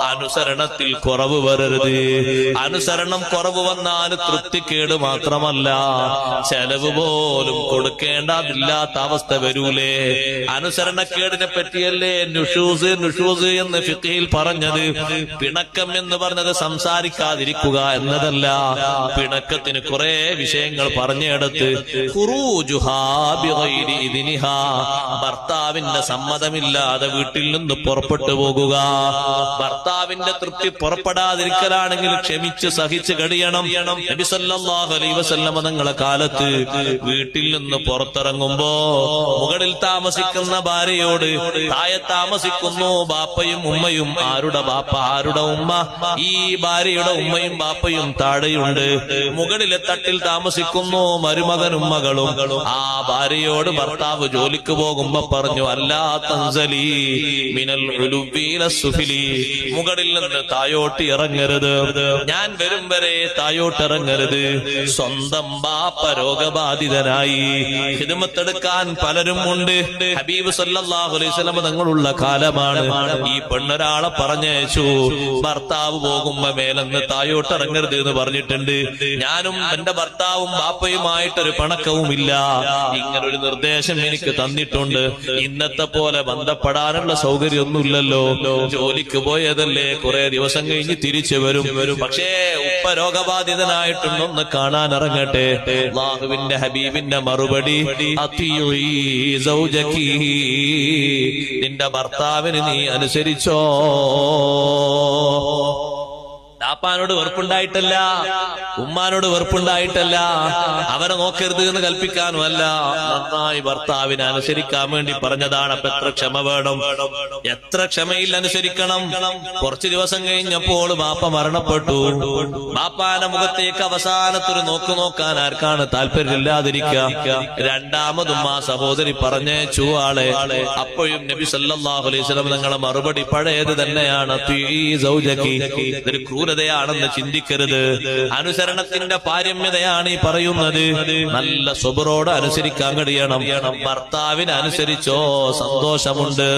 അനുസരണത്തിൽ കുറവ് വരരുത്. അനുസരണം കുറവ് വന്നാൽ തൃപ്തിക്കേട് മാത്രമല്ല, ചെലവ് പോലും കൊടുക്കേണ്ടതില്ലാത്ത അവസ്ഥ വരൂലേ. അനുസരണക്കേടിനെ പറ്റിയല്ലേ നുഷൂസ് എന്ന് ഫിഖ്ഹിൽ പറഞ്ഞത്. പിണക്കം എന്ന് പറഞ്ഞത് സംസാരിക്കാതിരിക്കുക എന്നതല്ല. പിണക്കത്തിന് കുറെ വിഷയങ്ങൾ പറഞ്ഞെടുത്ത് ഭർത്താവിന്റെ സമ്മതമില്ലാതെ വീട്ടിൽ നിന്ന് പുറപ്പെട്ടു പോകുക. ഭർത്താവിന്റെ തൃപ്തി പുറപ്പെടാതിരിക്കലാണെങ്കിൽ ക്ഷമിച്ച് സഹിച്ച് കഴിയണം. നബി സല്ലല്ലാഹു അലൈഹി വസല്ലം തങ്ങളുടെ കാലത്ത് വീട്ടിൽ നിന്ന് പുറത്തിറങ്ങുമ്പോ മുകളിൽ താമസിക്കുന്ന ഭാര്യയോട് താഴെ താമസിക്കുന്നു ബാപ്പയും ഉമ്മയും. ആരുടെ ബാപ്പ ആരുടെ ഉമ്മ? ഈ ഭാര്യയുടെ ഉമ്മയും ബാപ്പയും താഴെയുണ്ട്. മുകളിലെ തട്ടിൽ താമസിക്കുന്നു മരുമകനും മകളും. ആ ഭാര്യയോട് ഭർത്താവ് ജോലിക്ക് പോകുമ്പോ പറഞ്ഞു, അല്ലാ തൻസലി മിനൽ ഉലുവി ഇലസ്സുഫലി, മുകളിൽ നിന്ന് താഴോട്ട് ഇറങ്ങരുത്, ഞാൻ വരും വരെ താഴോട്ട് ഇറങ്ങരുത്. സ്വന്തം ബാപ്പ രോഗബാധിതനായി, ഖിദ്മത്തെടുക്കാൻ പലരും ഉണ്ട്. ഹബീബ് സല്ലല്ലാഹു അലൈഹി വസല്ലം തങ്ങളുള്ള കാലമാണ്. ഈ പെണ്ണൊരാളെ പറഞ്ഞയച്ചു, ഭർത്താവ് പോകുമ്പോ മേലെന്ന് താഴോട്ട് ഇറങ്ങരുത് എന്ന് പറഞ്ഞിട്ടുണ്ട്. ഞാനും എന്റെ ഭർത്താവും ബാപ്പയുമായിട്ടൊരു പിണക്കവുമില്ല, ഇങ്ങനൊരു നിർദ്ദേശം എനിക്ക് തന്നിട്ടുണ്ട്. ഇന്നത്തെ പോലെ ബന്ധപ്പെടാനുള്ള സൗകര്യമൊന്നുമില്ലല്ലോ, ജോലിക്ക് പോയതല്ലേ, കുറെ ദിവസം കഴിഞ്ഞ് തിരിച്ചു വരും. പക്ഷേ ഉപ്പ രോഗബാധിതനായിട്ടുണ്ടൊന്ന് കാണാൻ ഇറങ്ങട്ടെ. അല്ലാഹുവിന്റെ ഹബീബിന്റെ മറുപടി, അത്തിയുഈ സൗജകി, നിന്റെ ഭർത്താവിന് നീ അനുസരിച്ചോ. ബാപ്പാനോട് വെറുപ്പുണ്ടായിട്ടല്ല, ഉമ്മാനോട് വെറുപ്പുണ്ടായിട്ടല്ല, അവരെ നോക്കരുത് എന്ന് കൽപ്പിക്കാനുമല്ല, നന്നായി ഭർത്താവിനെ അനുസരിക്കാൻ വേണ്ടി പറഞ്ഞതാണ്. അപ്പൊ എത്ര ക്ഷമ വേണം, എത്ര ക്ഷമയിൽ അനുസരിക്കണം. കുറച്ചു ദിവസം കഴിഞ്ഞപ്പോൾ ബാപ്പ മരണപ്പെട്ടു. ബാപ്പാന്റെ മുഖത്തേക്ക് അവസാനത്തൊരു നോക്കാൻ ആർക്കാണ് താല്പര്യമില്ലാതിരിക്കുക. രണ്ടാമതും ആ സഹോദരി പറഞ്ഞയച്ചു ആളെ. അപ്പോഴും നബി സല്ലല്ലാഹു അലൈഹി വസല്ലം നിങ്ങളെ മറുപടി പഴയത് തന്നെയാണ്, ഇതൊരു ക്രൂരതയാണെന്ന് ചിന്തിക്കരുത്. അനുസരണത്തിന്റെ പാരമ്യതയാണ് ഈ പറയുന്നത്. നല്ല സ്വബറോട് അനുസരിക്കാൻ കഴിയണം. ഭർത്താവിനെ അനുസരിച്ചോ സന്തോഷമുണ്ട്.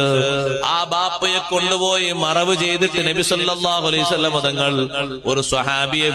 ആ ബാപ്പയെ കൊണ്ടുപോയി മറവ് ചെയ്തിട്ട് നബി സല്ലല്ലാഹു അലൈഹി വസല്ലം തങ്ങൾ ഒരു സ്വഹാബിയെ